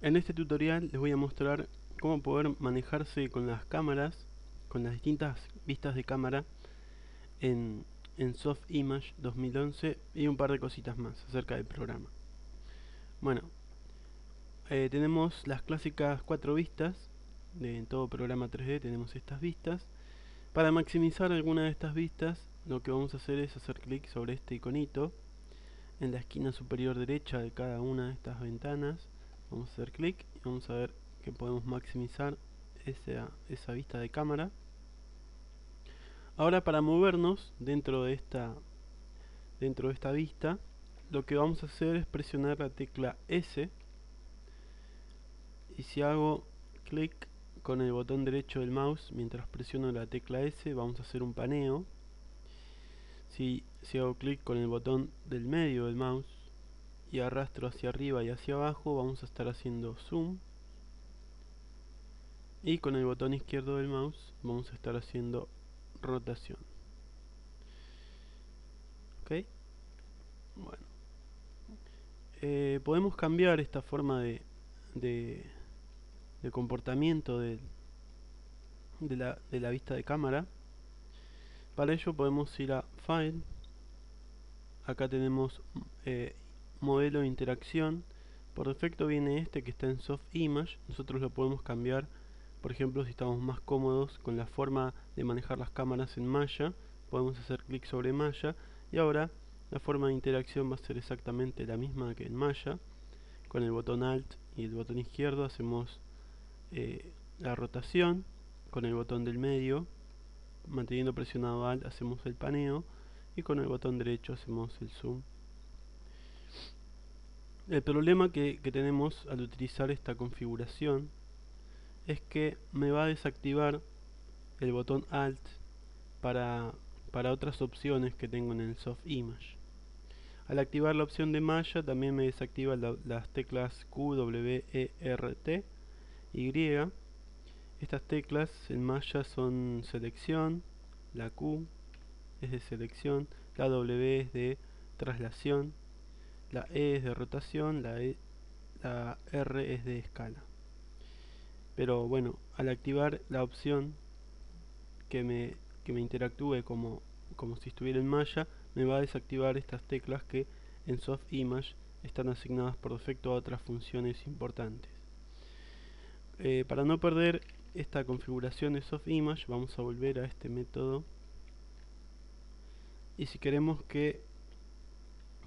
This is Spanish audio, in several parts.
En este tutorial les voy a mostrar cómo poder manejarse con las cámaras, con las distintas vistas de cámara en, en Softimage 2011 y un par de cositas más acerca del programa. Bueno, tenemos las clásicas 4 vistas, en todo programa 3D tenemos estas vistas. Para maximizar alguna de estas vistas, lo que vamos a hacer es hacer clic sobre este iconito en la esquina superior derecha de cada una de estas ventanas. Vamos a hacer clic y vamos a ver que podemos maximizar esa vista de cámara. Ahora, para movernos dentro de esta vista, lo que vamos a hacer es presionar la tecla S, y si hago clic con el botón derecho del mouse mientras presiono la tecla S, vamos a hacer un paneo. Si hago clic con el botón del medio del mouse y arrastro hacia arriba y hacia abajo, vamos a estar haciendo zoom, y con el botón izquierdo del mouse vamos a estar haciendo rotación. Ok, bueno, podemos cambiar esta forma de, de comportamiento de la vista de cámara. Para ello podemos ir a File. Acá tenemos modelo de interacción. Por defecto viene este que está en Soft Image. Nosotros lo podemos cambiar. Por ejemplo, si estamos más cómodos con la forma de manejar las cámaras en Maya, podemos hacer clic sobre Maya, y ahora la forma de interacción va a ser exactamente la misma que en Maya. Con el botón Alt y el botón izquierdo hacemos la rotación. Con el botón del medio, manteniendo presionado Alt, hacemos el paneo, y con el botón derecho hacemos el zoom. El problema que tenemos al utilizar esta configuración es que me va a desactivar el botón Alt para, otras opciones que tengo en el Soft Image. Al activar la opción de Maya también me desactiva las teclas Q, W, E, R, T, Y. Estas teclas en Maya son selección, la Q es de selección, la W es de traslación, la E es de rotación, la R es de escala. Pero bueno, al activar la opción que me interactúe como si estuviera en Maya, me va a desactivar estas teclas que en Soft Image están asignadas por defecto a otras funciones importantes. Para no perder esta configuración de Soft Image, vamos a volver a este método, y si queremos que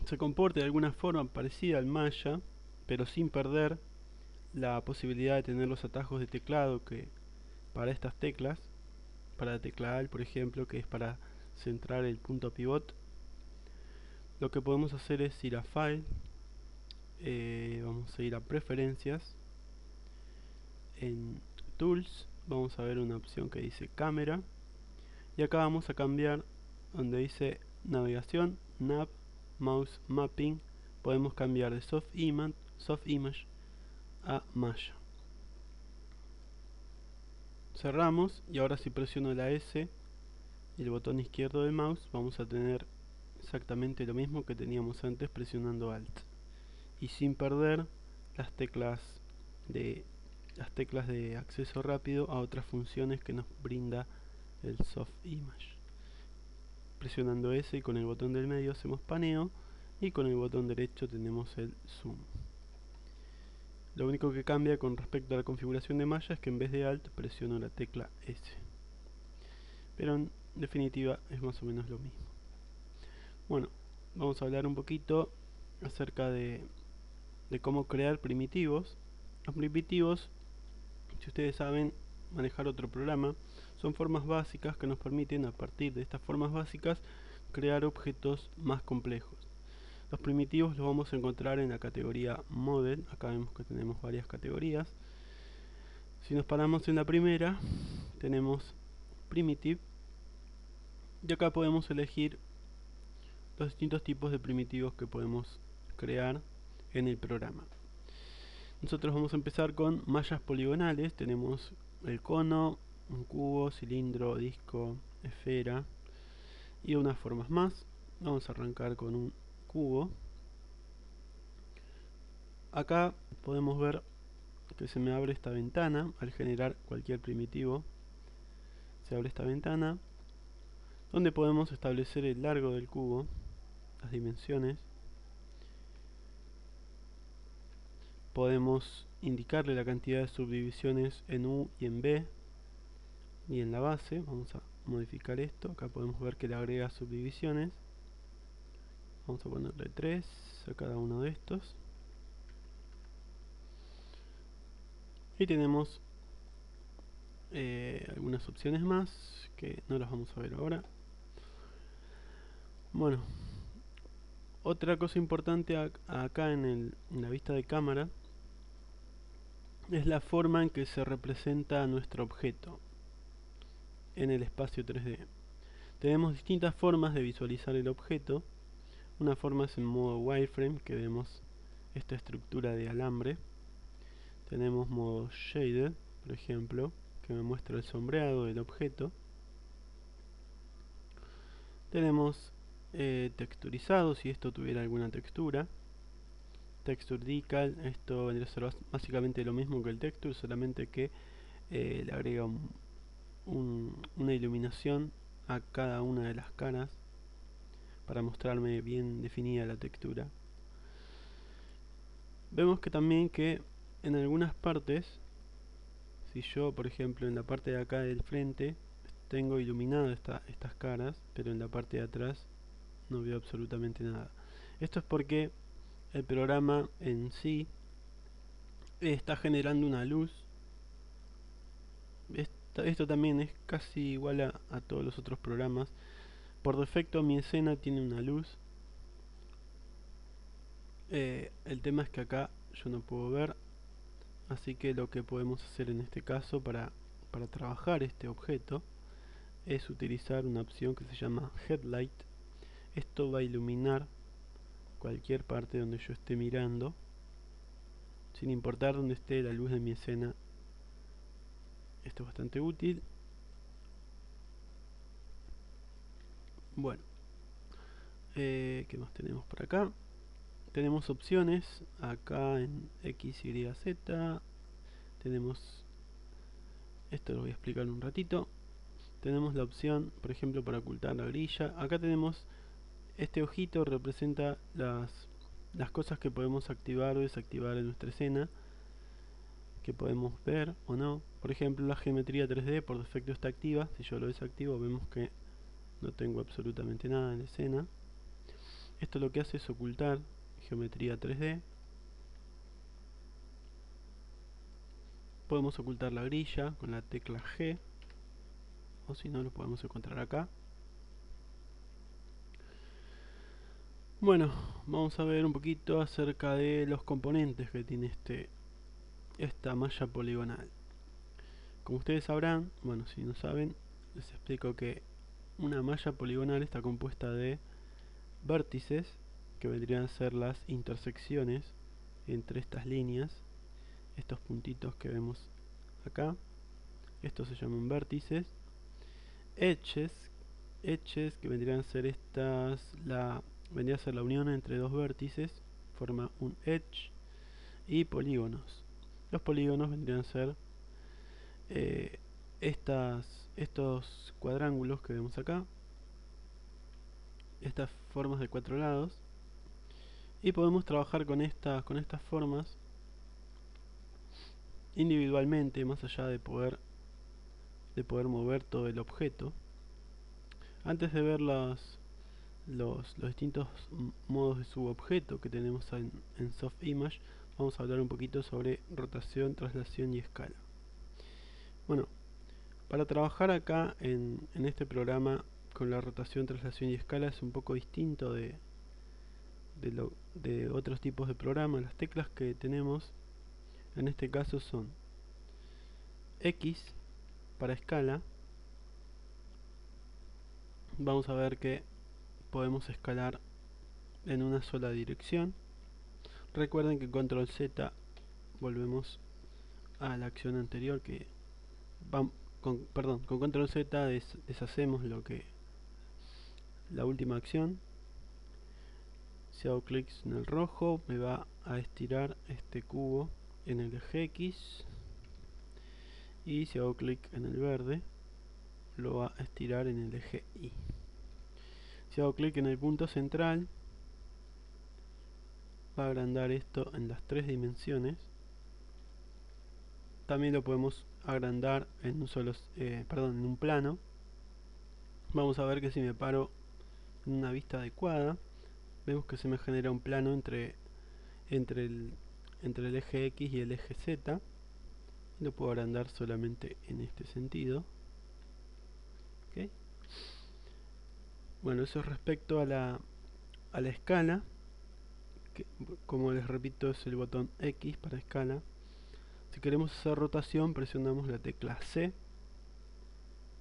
se comporte de alguna forma parecida al Maya, pero sin perder la posibilidad de tener los atajos de teclado que para estas teclas, para la tecla Alt por ejemplo, que es para centrar el punto pivot, lo que podemos hacer es ir a File, vamos a ir a Preferencias, en Tools vamos a ver una opción que dice Cámara, y acá vamos a cambiar donde dice Navegación, Nav, Mouse Mapping, podemos cambiar de Soft Image a Maya. Cerramos, y ahora si presiono la S y el botón izquierdo del mouse, vamos a tener exactamente lo mismo que teníamos antes presionando Alt, y sin perder las teclas de acceso rápido a otras funciones que nos brinda el Soft Image. Presionando S y con el botón del medio hacemos paneo, y con el botón derecho tenemos el zoom. Lo único que cambia con respecto a la configuración de Maya es que en vez de Alt presiono la tecla S, pero en definitiva es más o menos lo mismo. Bueno, vamos a hablar un poquito acerca de cómo crear primitivos. Los primitivos, si ustedes saben manejar otro programa, son formas básicas que nos permiten, a partir de estas formas básicas, crear objetos más complejos. Los primitivos los vamos a encontrar en la categoría Model. Acá vemos que tenemos varias categorías. Si nos paramos en la primera, tenemos Primitive, y acá podemos elegir los distintos tipos de primitivos que podemos crear en el programa. Nosotros vamos a empezar con mallas poligonales. Tenemos el cono, un cubo, cilindro, disco, esfera y unas formas más. Vamos a arrancar con un cubo. Acá podemos ver que se me abre esta ventana al generar cualquier primitivo. Se abre esta ventana donde podemos establecer el largo del cubo, las dimensiones. Podemos indicarle la cantidad de subdivisiones en U y en B y en la base. Vamos a modificar esto. Acá podemos ver que le agrega subdivisiones. Vamos a ponerle 3 a cada uno de estos. Y tenemos algunas opciones más que no las vamos a ver ahora. Bueno, otra cosa importante acá en la vista de cámara es la forma en que se representa nuestro objeto en el espacio 3D. Tenemos distintas formas de visualizar el objeto. Una forma es en modo wireframe, que vemos esta estructura de alambre. Tenemos modo shaded, por ejemplo, que me muestra el sombreado del objeto. Tenemos texturizado, si esto tuviera alguna textura. Texture decal, esto vendría a ser básicamente lo mismo que el texture, solamente que le agrega una iluminación a cada una de las caras para mostrarme bien definida la textura. Vemos que también que en algunas partes, si yo por ejemplo en la parte de acá del frente tengo iluminado estas caras, pero en la parte de atrás no veo absolutamente nada. Esto es porque el programa en sí está generando una luz. Esto también es casi igual a todos los otros programas. Por defecto mi escena tiene una luz. El tema es que acá yo no puedo ver, así que lo que podemos hacer en este caso para trabajar este objeto es utilizar una opción que se llama Headlight. Esto va a iluminar cualquier parte donde yo esté mirando, sin importar donde esté la luz de mi escena. Esto es bastante útil. Bueno, ¿qué más tenemos por acá? Tenemos opciones acá en X, Y, Z. Tenemos, esto lo voy a explicar un ratito. Tenemos la opción, por ejemplo, para ocultar la grilla. Acá tenemos, este ojito representa las cosas que podemos activar o desactivar en nuestra escena, que podemos ver o no. Por ejemplo, la geometría 3D por defecto está activa. Si yo lo desactivo, vemos que no tengo absolutamente nada en la escena. Esto lo que hace es ocultar geometría 3D. Podemos ocultar la grilla con la tecla G, o si no lo podemos encontrar acá. Bueno, vamos a ver un poquito acerca de los componentes que tiene esta malla poligonal. Como ustedes sabrán, bueno, si no saben, les explico que una malla poligonal está compuesta de vértices, que vendrían a ser las intersecciones entre estas líneas, estos puntitos que vemos acá. Estos se llaman vértices. Edges, que vendrían a ser vendría a ser la unión entre dos vértices, forma un edge. Y polígonos. Los polígonos vendrían a ser estos cuadrángulos que vemos acá, estas formas de 4 lados, y podemos trabajar con estas formas individualmente, más allá de poder mover todo el objeto. Antes de ver los distintos modos de subobjeto que tenemos en Soft Image, vamos a hablar un poquito sobre rotación, traslación y escala. Bueno, para trabajar acá en este programa con la rotación, traslación y escala es un poco distinto de otros tipos de programas. Las teclas que tenemos en este caso son X para escala. Vamos a ver que podemos escalar en una sola dirección. Recuerden que control Z, volvemos a la acción anterior, que con control Z deshacemos la última acción. Si hago clic en el rojo, me va a estirar este cubo en el eje X, y si hago clic en el verde lo va a estirar en el eje Y. Si hago clic en el punto central va a agrandar esto en las 3 dimensiones. También lo podemos agrandar en en un plano. Vamos a ver que si me paro en una vista adecuada, vemos que se me genera un plano entre el eje X y el eje Z. Lo puedo agrandar solamente en este sentido. ¿Okay? Bueno, eso es respecto a la escala, que, como les repito, es el botón X para escala. Si queremos hacer rotación, presionamos la tecla C.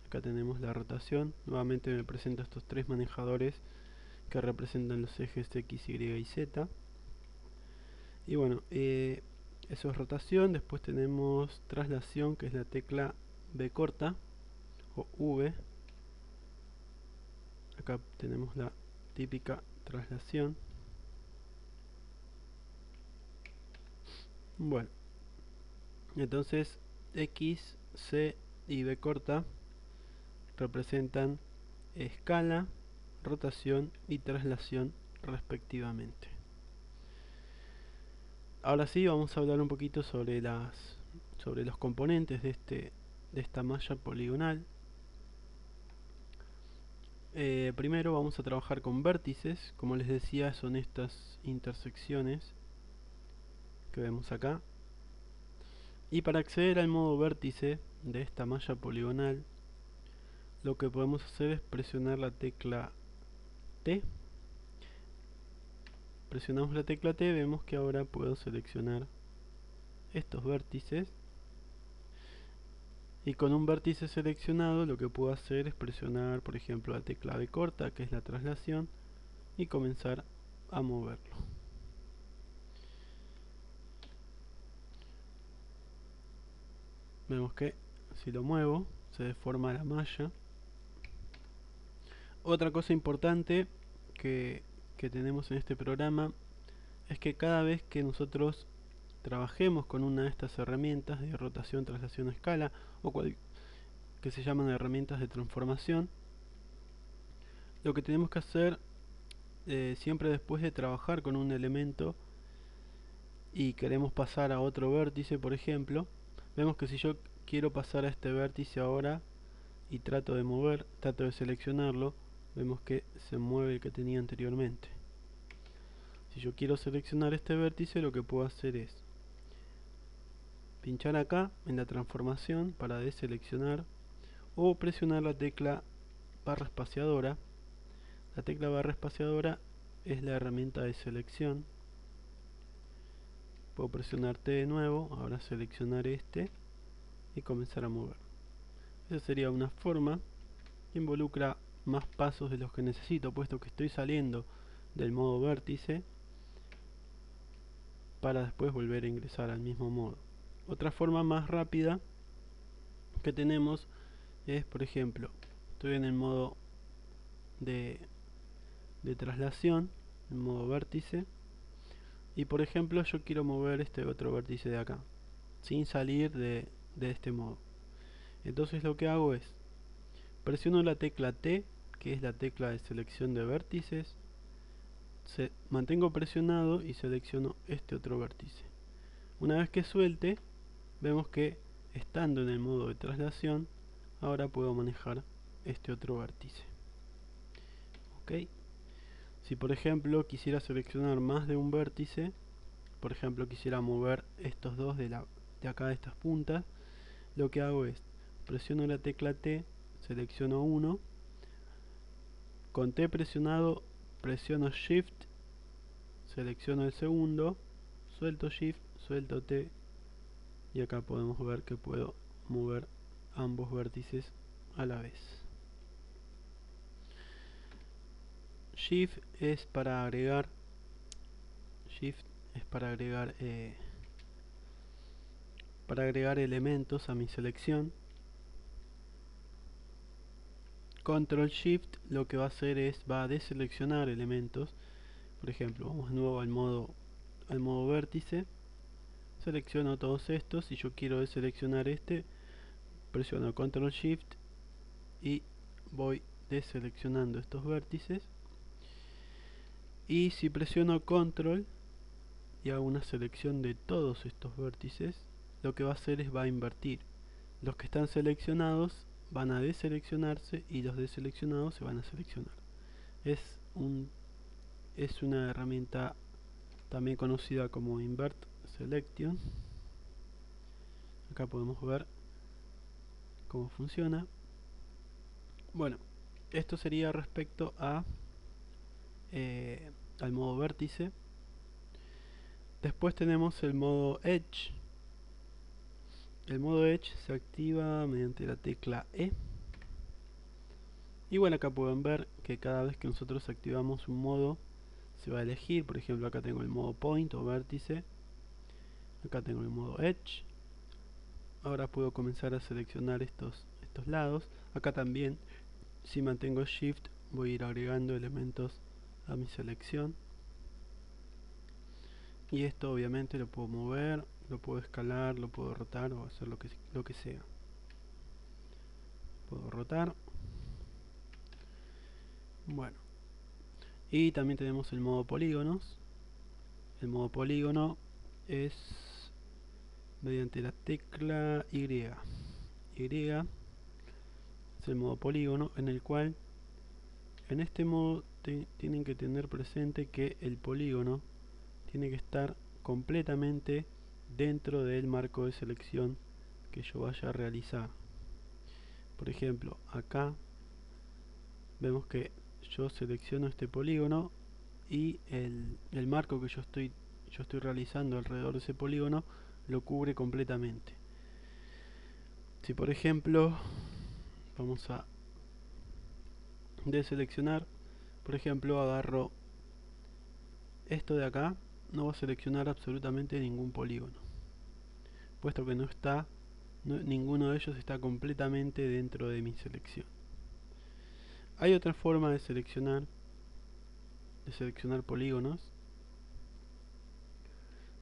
Acá tenemos la rotación. Nuevamente me presenta estos 3 manejadores que representan los ejes X, Y y Z. Y bueno, eso es rotación. Después tenemos traslación, que es la tecla B corta o V. Acá tenemos la típica traslación. Bueno, entonces X, C y B corta representan escala, rotación y traslación respectivamente. Ahora sí vamos a hablar un poquito sobre los componentes de esta malla poligonal. Primero vamos a trabajar con vértices. Como les decía, son estas intersecciones que vemos acá. Y para acceder al modo vértice de esta malla poligonal, lo que podemos hacer es presionar la tecla T. Presionamos la tecla T, vemos que ahora puedo seleccionar estos vértices, y con un vértice seleccionado lo que puedo hacer es presionar, por ejemplo, la tecla B corta, que es la traslación, y comenzar a moverlo. Vemos que si lo muevo se deforma la malla. Otra cosa importante que tenemos en este programa es que cada vez que nosotros trabajemos con una de estas herramientas de rotación, traslación, escala, o que se llaman herramientas de transformación, lo que tenemos que hacer siempre después de trabajar con un elemento y queremos pasar a otro vértice, por ejemplo, vemos que si yo quiero pasar a este vértice ahora y trato de seleccionarlo, vemos que se mueve el que tenía anteriormente. Si yo quiero seleccionar este vértice, lo que puedo hacer es pinchar acá en la transformación para deseleccionar, o presionar la tecla barra espaciadora. La tecla barra espaciadora es la herramienta de selección. Puedo presionar T de nuevo, ahora seleccionar este y comenzar a mover. Esa sería una forma que involucra más pasos de los que necesito, puesto que estoy saliendo del modo vértice para después volver a ingresar al mismo modo. Otra forma más rápida que tenemos es, por ejemplo, estoy en el modo de traslación, en modo vértice, y por ejemplo yo quiero mover este otro vértice de acá sin salir de este modo. Entonces lo que hago es presiono la tecla T, que es la tecla de selección de vértices, mantengo presionado y selecciono este otro vértice. Una vez que suelte, vemos que estando en el modo de traslación, ahora puedo manejar este otro vértice. ¿Ok? Si por ejemplo quisiera seleccionar más de un vértice, por ejemplo quisiera mover estos dos de acá de estas puntas, lo que hago es presiono la tecla T, selecciono uno, con T presionado presiono Shift, selecciono el segundo, suelto Shift, suelto T, y acá podemos ver que puedo mover ambos vértices a la vez. Shift es para agregar elementos a mi selección. Control Shift lo que va a hacer es va a deseleccionar elementos. Por ejemplo, vamos de nuevo al modo vértice, selecciono todos estos. Si yo quiero deseleccionar este, presiono Control Shift y voy deseleccionando estos vértices. Y si presiono Control y hago una selección de todos estos vértices, lo que va a hacer es va a invertir. Los que están seleccionados van a deseleccionarse y los deseleccionados se van a seleccionar. Es una herramienta también conocida como Invert Selection. Acá podemos ver cómo funciona. Bueno, esto sería respecto a al modo vértice. Después tenemos el modo Edge. El modo Edge se activa mediante la tecla E. Y bueno, acá pueden ver que cada vez que nosotros activamos un modo se va a elegir. Por ejemplo, acá tengo el modo Point o vértice. Acá tengo el modo Edge. Ahora puedo comenzar a seleccionar estos lados. Acá también, si mantengo Shift, voy a ir agregando elementos a mi selección. Y esto obviamente lo puedo mover, lo puedo escalar, lo puedo rotar o hacer lo que sea. Puedo rotar. Bueno. Y también tenemos el modo polígonos. El modo polígono es mediante la tecla Y. Y es el modo polígono, en el cual en este modo tienen que tener presente que el polígono tiene que estar completamente dentro del marco de selección que yo vaya a realizar. Por ejemplo, acá vemos que yo selecciono este polígono y el marco que yo estoy realizando alrededor de ese polígono lo cubre completamente. Si por ejemplo vamos a deseleccionar, por ejemplo agarro esto de acá, no voy a seleccionar absolutamente ningún polígono, puesto que ninguno de ellos está completamente dentro de mi selección. Hay otra forma de seleccionar polígonos,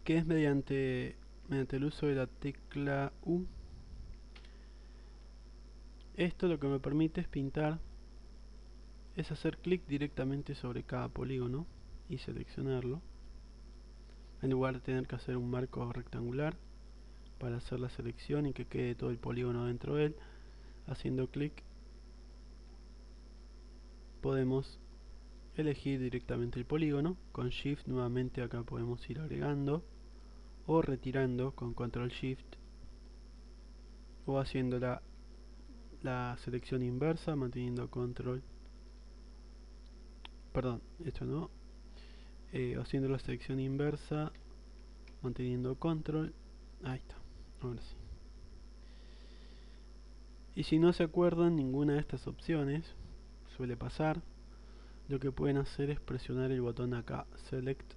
que es mediante el uso de la tecla U. Esto lo que me permite es pintar, es hacer clic directamente sobre cada polígono y seleccionarlo, en lugar de tener que hacer un marco rectangular para hacer la selección y que quede todo el polígono dentro de él. Haciendo clic podemos elegir directamente el polígono. Con Shift nuevamente acá podemos ir agregando o retirando con Control Shift, o haciendo la selección inversa manteniendo Control, perdón, esto no, haciendo la selección inversa manteniendo Control. Ahí está, ahora sí. Y si no se acuerdan ninguna de estas opciones, suele pasar, lo que pueden hacer es presionar el botón acá, Select.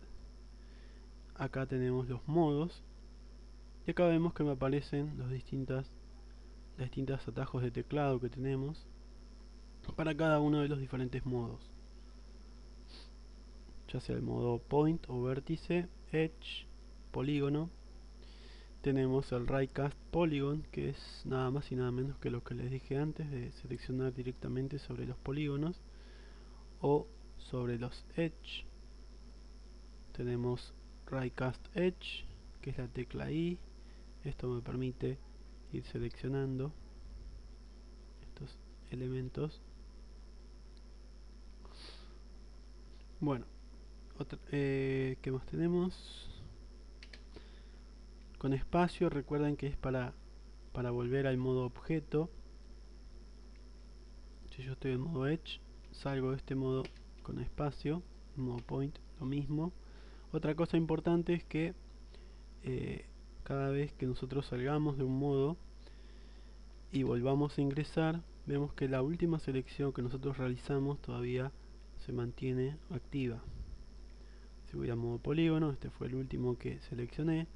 Acá tenemos los modos y acá vemos que me aparecen los distintos atajos de teclado que tenemos para cada uno de los diferentes modos, ya sea el modo Point o vértice, Edge, polígono. Tenemos el Raycast Polygon, que es nada más y nada menos que lo que les dije antes, de seleccionar directamente sobre los polígonos o sobre los Edge. Tenemos Raycast Edge, que es la tecla I. Esto me permite ir seleccionando estos elementos. Bueno, ¿qué más tenemos? Con espacio, recuerden que es para volver al modo objeto. Si yo estoy en modo Edge, salgo de este modo con espacio. Modo Point, lo mismo. Otra cosa importante es que cada vez que nosotros salgamos de un modo y volvamos a ingresar, vemos que la última selección que nosotros realizamos todavía se mantiene activa. Si voy al modo polígono, este fue el último que seleccioné.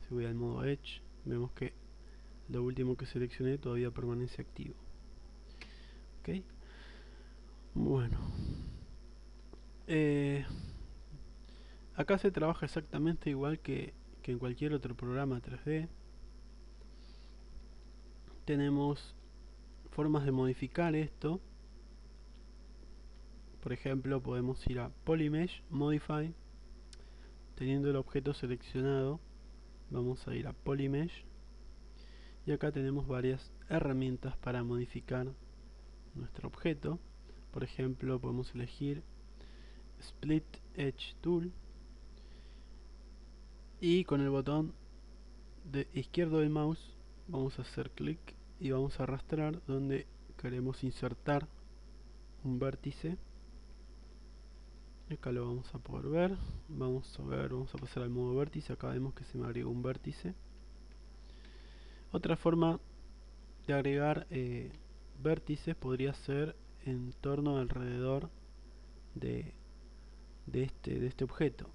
Si voy al modo Edge, vemos que lo último que seleccioné todavía permanece activo. Ok, bueno, acá se trabaja exactamente igual que que en cualquier otro programa 3D. Tenemos formas de modificar esto. Por ejemplo, podemos ir a Polymesh, Modify. Teniendo el objeto seleccionado, vamos a ir a Polymesh. Y acá tenemos varias herramientas para modificar nuestro objeto. Por ejemplo, podemos elegir Split Edge Tool. Y con el botón izquierdo del mouse vamos a hacer clic y vamos a arrastrar donde queremos insertar un vértice. Acá lo vamos a poder ver. Vamos a pasar al modo vértice. Acá vemos que se me agregó un vértice. Otra forma de agregar vértices podría ser en torno alrededor de este objeto.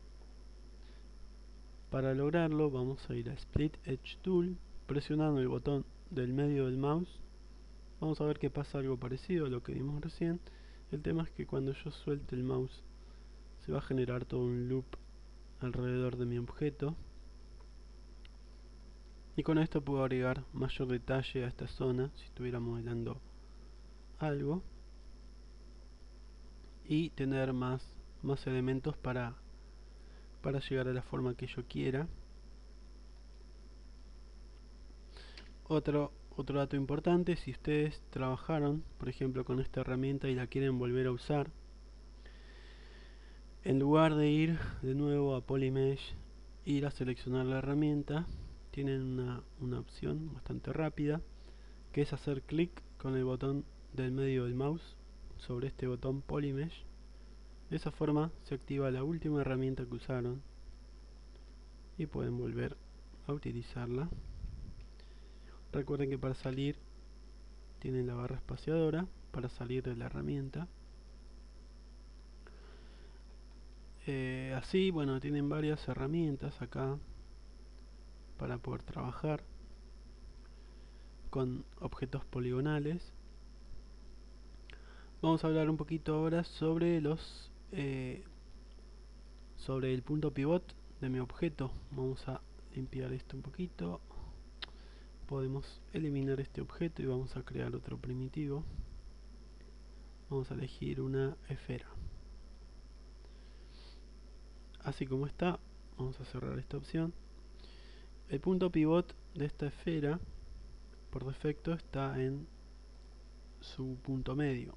Para lograrlo vamos a ir a Split Edge Tool, presionando el botón del medio del mouse. Vamos a ver que pasa algo parecido a lo que vimos recién. El tema es que cuando yo suelte el mouse se va a generar todo un loop alrededor de mi objeto. Y con esto puedo agregar mayor detalle a esta zona si estuviera modelando algo. Y tener más elementos para llegar a la forma que yo quiera. Otro dato importante: si ustedes trabajaron por ejemplo con esta herramienta y la quieren volver a usar, en lugar de ir de nuevo a Polymesh, ir a seleccionar la herramienta, tienen una opción bastante rápida, que es hacer clic con el botón del medio del mouse sobre este botón Polymesh. De esa forma se activa la última herramienta que usaron y pueden volver a utilizarla. Recuerden que para salir tienen la barra espaciadora para salir de la herramienta. Así, bueno, tienen varias herramientas acá para poder trabajar con objetos poligonales. Vamos a hablar un poquito ahora sobre sobre el punto pivot de mi objeto. Vamos a limpiar esto un poquito. Podemos eliminar este objeto y vamos a crear otro primitivo. Vamos a elegir una esfera. Así como está, vamos a cerrar esta opción. El punto pivot de esta esfera por defecto está en su punto medio,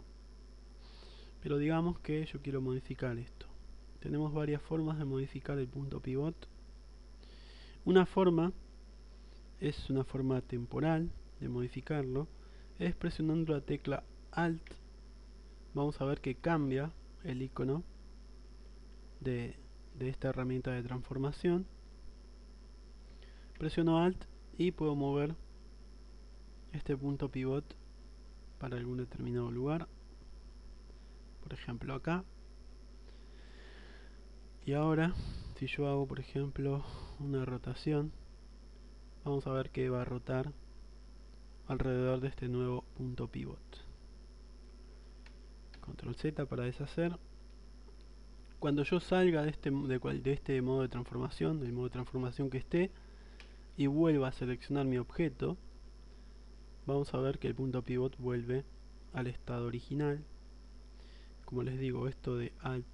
pero digamos que yo quiero modificar esto. Tenemos varias formas de modificar el punto pivot. Una forma es una forma temporal de modificarlo, es presionando la tecla Alt. Vamos a ver que cambia el icono de esta herramienta de transformación. Presiono Alt y puedo mover este punto pivot para algún determinado lugar, por ejemplo acá. Y ahora si yo hago por ejemplo una rotación, vamos a ver que va a rotar alrededor de este nuevo punto pivot. Control Z para deshacer. Cuando yo salga de este modo de transformación, del modo de transformación que esté, y vuelva a seleccionar mi objeto, vamos a ver que el punto pivot vuelve al estado original. Como les digo, esto de Alt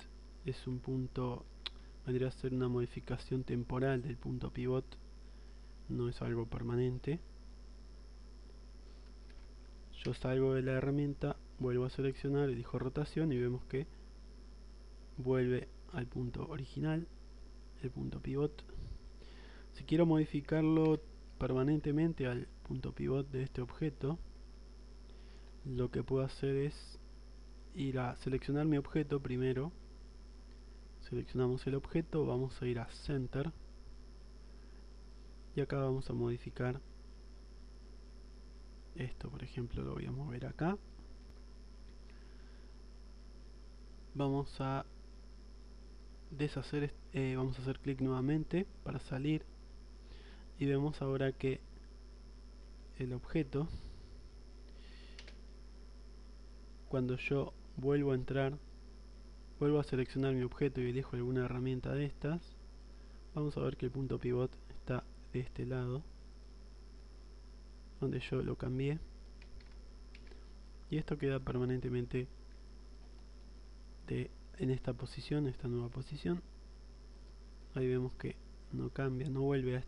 es un punto, vendría a ser una modificación temporal del punto pivot, no es algo permanente. Yo salgo de la herramienta, vuelvo a seleccionar, elijo rotación y vemos que vuelve al punto original, el punto pivot. Si quiero modificarlo permanentemente al punto pivot de este objeto, lo que puedo hacer es ir a seleccionar mi objeto primero. Seleccionamos el objeto, vamos a ir a Center y acá vamos a modificar esto. Por ejemplo, lo voy a mover acá. Vamos a deshacer, vamos a hacer clic nuevamente para salir y vemos ahora que el objeto, cuando yo vuelvo a entrar, vuelvo a seleccionar mi objeto y elijo alguna herramienta de estas, vamos a ver que el punto pivot de este lado donde yo lo cambié, y esto queda permanentemente en esta posición, esta nueva posición. Ahí vemos que no cambia, no vuelve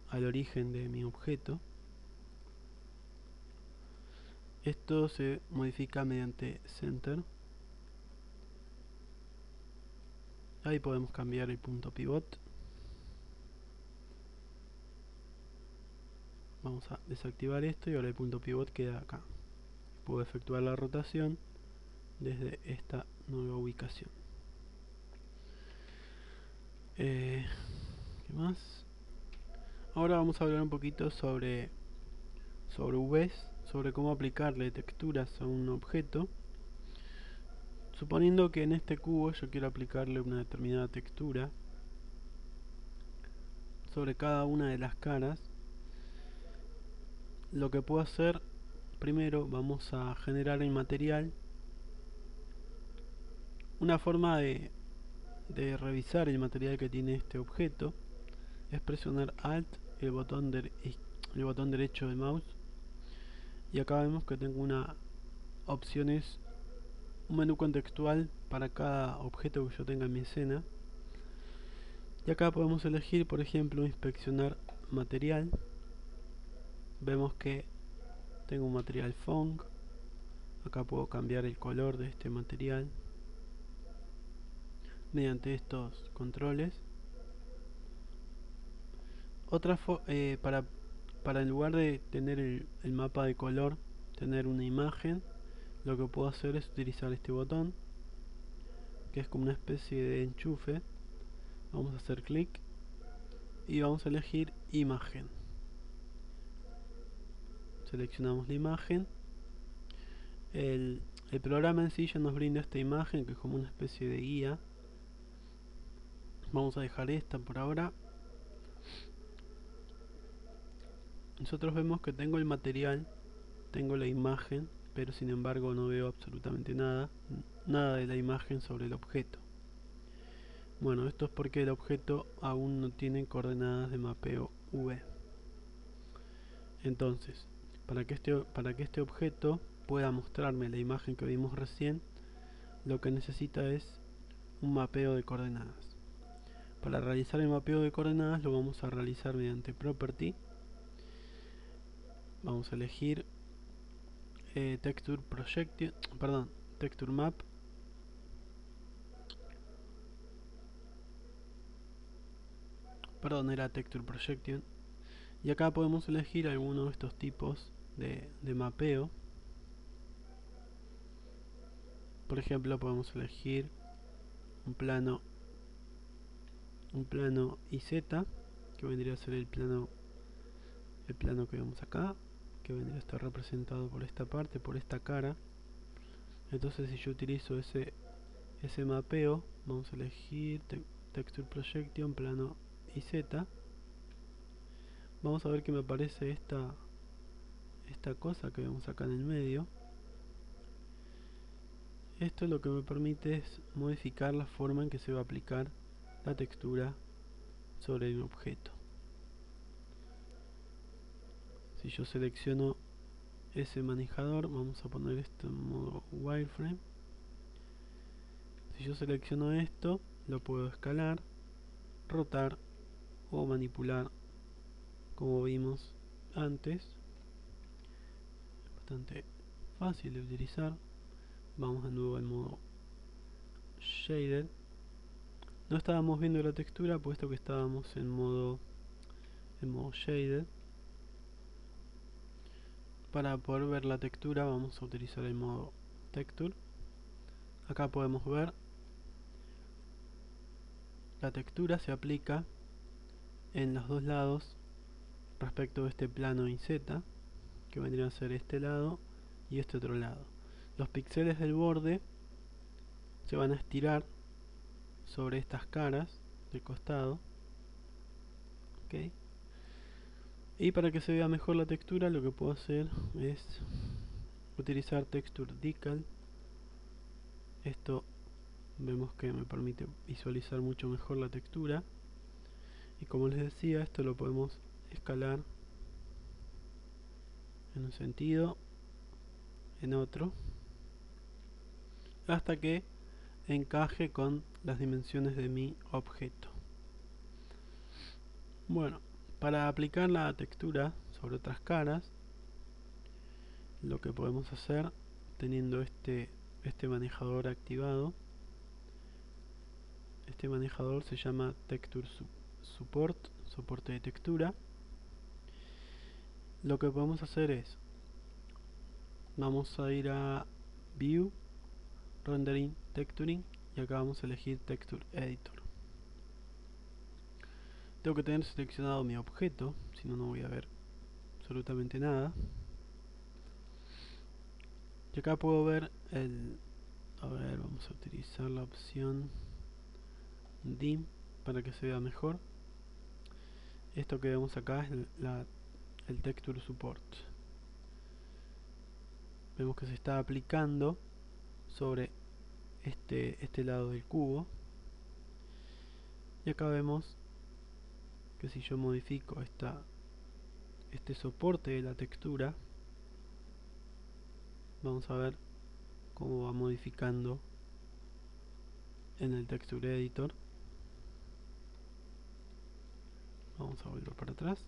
al origen de mi objeto. Esto se modifica mediante center. Ahí podemos cambiar el punto pivot. Vamos a desactivar esto y ahora el punto pivot queda acá. Puedo efectuar la rotación desde esta nueva ubicación. ¿Qué más? Ahora vamos a hablar un poquito sobre UVs, sobre cómo aplicarle texturas a un objeto. Suponiendo que en este cubo yo quiero aplicarle una determinada textura sobre cada una de las caras, lo que puedo hacer, primero vamos a generar el material. Una forma de revisar el material que tiene este objeto es presionar Alt, el botón derecho del mouse, y acá vemos que tengo opciones, un menú contextual para cada objeto que yo tenga en mi escena, y acá podemos elegir, por ejemplo, inspeccionar material. Vemos que tengo un material Fong. Acá puedo cambiar el color de este material mediante estos controles. Para en lugar de tener el mapa de color, tener una imagen, lo que puedo hacer es utilizar este botón, que es como una especie de enchufe. Vamos a hacer clic y vamos a elegir imagen. Seleccionamos la imagen. El programa en sí ya nos brinda esta imagen, que es como una especie de guía. Vamos a dejar esta por ahora. Nosotros vemos que tengo el material, tengo la imagen, pero sin embargo no veo absolutamente nada de la imagen sobre el objeto. Bueno, esto es porque el objeto aún no tiene coordenadas de mapeo V. Entonces, para que este objeto pueda mostrarme la imagen que vimos recién, lo que necesita es un mapeo de coordenadas. Para realizar el mapeo de coordenadas lo vamos a realizar mediante Property. Vamos a elegir Texture Map. Perdón, era Texture Projection. Y acá podemos elegir alguno de estos tipos de mapeo. Por ejemplo, podemos elegir un plano IZ, que vendría a ser el plano que vemos acá, que vendría a estar representado por esta parte, por esta cara. Entonces, si yo utilizo ese mapeo, vamos a elegir Texture Projection, plano IZ. Vamos a ver que me aparece esta cosa que vemos acá en el medio. Esto lo que me permite es modificar la forma en que se va a aplicar la textura sobre el objeto. Si yo selecciono ese manejador, vamos a poner esto en modo wireframe. Si yo selecciono esto, lo puedo escalar, rotar o manipular, como vimos antes. Bastante fácil de utilizar. Vamos de nuevo al modo shader. No estábamos viendo la textura puesto que estábamos en modo shader. Para poder ver la textura vamos a utilizar el modo texture. Acá podemos ver la textura se aplica en los dos lados respecto de este plano IZ, que vendría a ser este lado y este otro lado. Los píxeles del borde se van a estirar sobre estas caras del costado. ¿Okay? Y para que se vea mejor la textura, lo que puedo hacer es utilizar Texture Decal. Esto vemos que me permite visualizar mucho mejor la textura. Y como les decía, esto lo podemos escalar en un sentido, en otro, hasta que encaje con las dimensiones de mi objeto. Bueno, para aplicar la textura sobre otras caras, lo que podemos hacer, teniendo este manejador activado, este manejador se llama Texture Support, soporte de textura. Lo que podemos hacer es, vamos a ir a View, Rendering, Texturing, y acá vamos a elegir Texture Editor. Tengo que tener seleccionado mi objeto, si no, no voy a ver absolutamente nada. Y acá puedo ver a ver, vamos a utilizar la opción Dim para que se vea mejor. Esto que vemos acá es el Texture Support. Vemos que se está aplicando sobre este lado del cubo. Y acá vemos que si yo modifico este soporte de la textura, vamos a ver cómo va modificando en el Texture Editor. Vamos a volver para atrás.